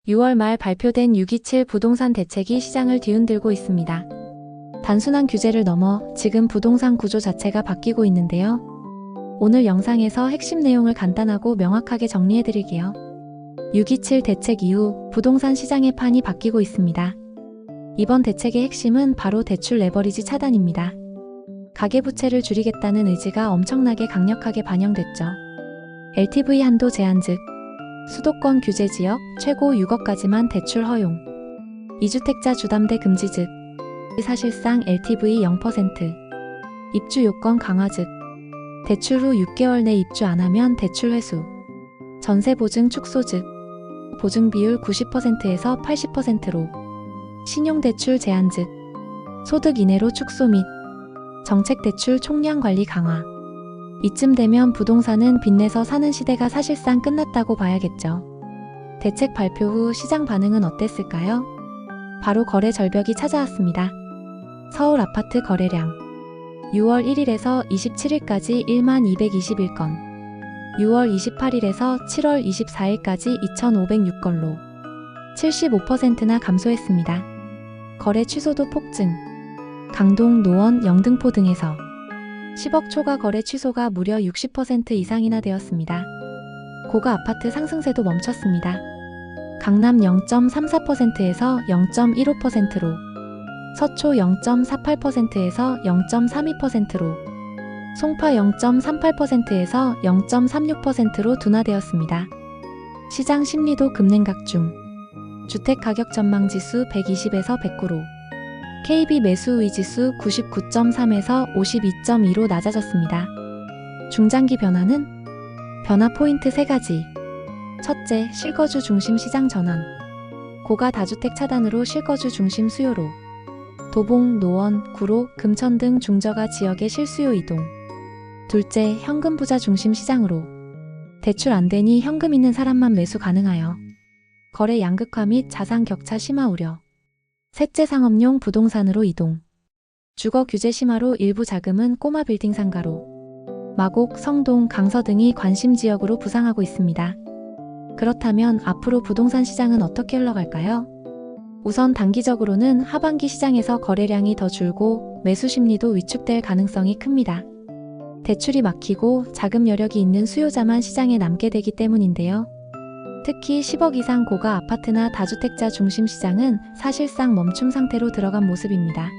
6월 말 발표된 627 부동산 대책이 시장을 뒤흔들고 있습니다. 단순한 규제를 넘어 지금 부동산 구조 자체가 바뀌고 있는데요. 오늘 영상에서 핵심 내용을 간단하고 명확하게 정리해드릴게요. 627 대책 이후 부동산 시장의 판이 바뀌고 있습니다. 이번 대책의 핵심은 바로 대출 레버리지 차단입니다. 가계부채를 줄이겠다는 의지가 엄청나게 강력하게 반영됐죠. LTV 한도 제한 즉 수도권 규제 지역 최고 6억까지만 대출 허용, 2주택자 주담대 금지 즉 사실상 LTV 0%, 입주 요건 강화 즉 대출 후 6개월 내 입주 안 하면 대출 회수, 전세 보증 축소 즉 보증 비율 90%에서 80%로, 신용대출 제한 즉 소득 이내로 축소 및 정책대출 총량 관리 강화. 이쯤 되면 부동산은 빚내서 사는 시대가 사실상 끝났다고 봐야겠죠. 대책 발표 후 시장 반응은 어땠을까요? 바로 거래 절벽이 찾아왔습니다. 서울 아파트 거래량 6월 1일에서 27일까지 1221건, 6월 28일에서 7월 24일까지 2506건로 75%나 감소했습니다. 거래 취소도 폭증. 강동, 노원, 영등포 등에서 10억 초과 거래 취소가 무려 60% 이상이나 되었습니다. 고가 아파트 상승세도 멈췄습니다. 강남 0.34%에서 0.15%로, 서초 0.48%에서 0.32%로, 송파 0.38%에서 0.36%로 둔화되었습니다. 시장 심리도 급냉각 중. 주택가격 전망지수 120에서 109로, KB 매수 의지수 99.3에서 52.2로 낮아졌습니다. 중장기 변화는? 변화 포인트 3가지. 첫째, 실거주 중심 시장 전환. 고가 다주택 차단으로 실거주 중심 수요로, 도봉, 노원, 구로, 금천 등 중저가 지역의 실수요 이동. 둘째, 현금 부자 중심 시장으로, 대출 안 되니 현금 있는 사람만 매수 가능하여 거래 양극화 및 자산 격차 심화 우려. 셋째, 상업용 부동산으로 이동. 주거 규제 심화로 일부 자금은 꼬마 빌딩 상가로, 마곡, 성동, 강서 등이 관심 지역으로 부상하고 있습니다. 그렇다면 앞으로 부동산 시장은 어떻게 흘러갈까요? 우선 단기적으로는 하반기 시장에서 거래량이 더 줄고 매수 심리도 위축될 가능성이 큽니다. 대출이 막히고 자금 여력이 있는 수요자만 시장에 남게 되기 때문인데요. 특히 10억 이상 고가 아파트나 다주택자 중심 시장은 사실상 멈춤 상태로 들어간 모습입니다.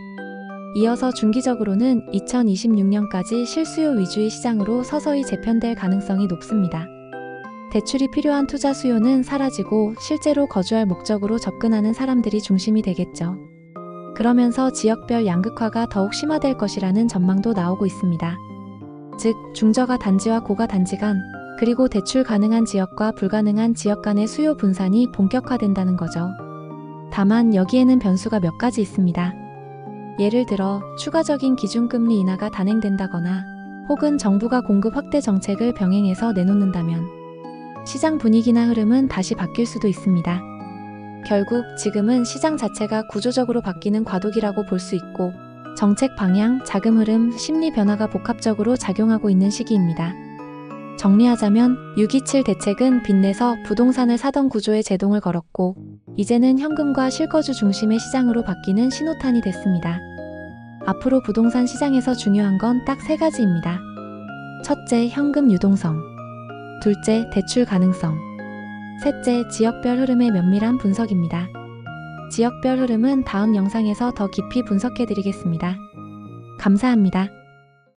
이어서 중기적으로는 2026년까지 실수요 위주의 시장으로 서서히 재편될 가능성이 높습니다. 대출이 필요한 투자 수요는 사라지고 실제로 거주할 목적으로 접근하는 사람들이 중심이 되겠죠. 그러면서 지역별 양극화가 더욱 심화될 것이라는 전망도 나오고 있습니다. 즉, 중저가 단지와 고가 단지 간, 그리고 대출 가능한 지역과 불가능한 지역 간의 수요 분산이 본격화된다는 거죠. 다만 여기에는 변수가 몇 가지 있습니다. 예를 들어 추가적인 기준금리 인하가 단행된다거나 혹은 정부가 공급 확대 정책을 병행해서 내놓는다면 시장 분위기나 흐름은 다시 바뀔 수도 있습니다. 결국 지금은 시장 자체가 구조적으로 바뀌는 과도기라고 볼 수 있고 정책 방향, 자금 흐름, 심리 변화가 복합적으로 작용하고 있는 시기입니다. 정리하자면 627 대책은 빚내서 부동산을 사던 구조에 제동을 걸었고 이제는 현금과 실거주 중심의 시장으로 바뀌는 신호탄이 됐습니다. 앞으로 부동산 시장에서 중요한 건 딱 3가지입니다. 첫째, 현금 유동성. 둘째, 대출 가능성. 셋째, 지역별 흐름의 면밀한 분석입니다. 지역별 흐름은 다음 영상에서 더 깊이 분석해드리겠습니다. 감사합니다.